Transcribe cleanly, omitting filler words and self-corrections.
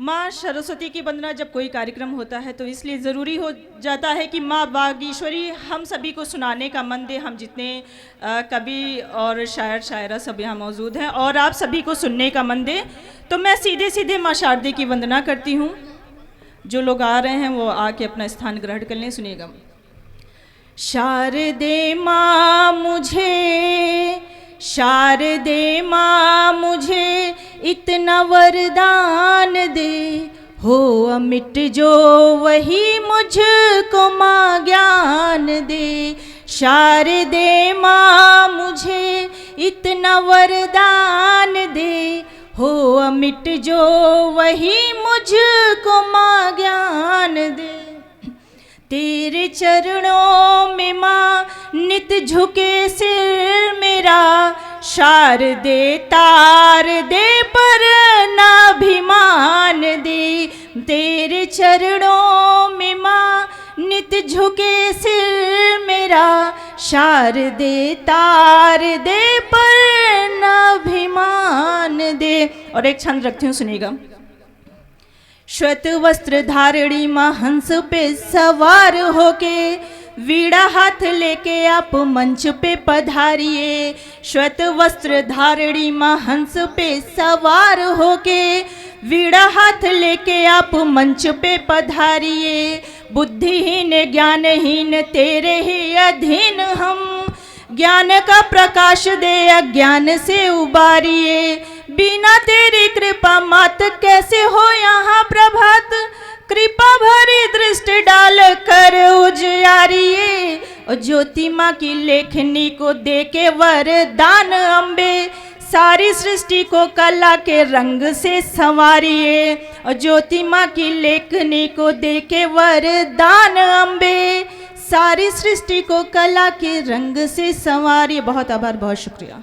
माँ सरस्वती की वंदना जब कोई कार्यक्रम होता है तो इसलिए ज़रूरी हो जाता है कि माँ बागेश्वरी हम सभी को सुनाने का मन दे। हम जितने कवि और शायर शायरा सब यहाँ मौजूद हैं और आप सभी को सुनने का मन दे, तो मैं सीधे सीधे माँ शारदे की वंदना करती हूँ। जो लोग आ रहे हैं वो आके अपना स्थान ग्रहण कर लें। सुनिएगा। शारदे माँ मुझे इतना वरदान दे, हो अमिट जो वही मुझको माँ ज्ञान दे। शारदे माँ मुझे इतना वरदान दे, हो अमिट जो वही मुझको माँ ज्ञान दे। तेरे चरणों में माँ नित झुके सिर मेरा, शारदे तार दे पर नाभिमान दे। तेरे चरणों में माँ नित झुके सिर मेरा, शारदे तार दे पर नाभिमान दे। और एक छंद रखती हूँ, सुनिएगा। श्वेत वस्त्र धारणी माँ हंस पे सवार होके, वीणा हाथ लेके आप मंच पे पधारिए। श्वेत वस्त्र धारणी माँ हंस पे सवार होके, वीणा हाथ लेके आप मंच पे पधारिए। बुद्धिहीन ज्ञानहीन तेरे ही अधीन हम, ज्ञान का प्रकाश दे अज्ञान से उबारिए। बिना तेरी कृपा मात कैसे हो यहाँ प्रभात, कृपा भरी दृष्टि डाल कर उजियारिए। और ज्योति माँ की लेखनी को दे के वरदान अम्बे, सारी सृष्टि को कला के रंग से संवारिए। और ज्योति माँ की लेखनी को दे के वरदान अम्बे, सारी सृष्टि को कला के रंग से संवारिए। बहुत आभार, बहुत शुक्रिया।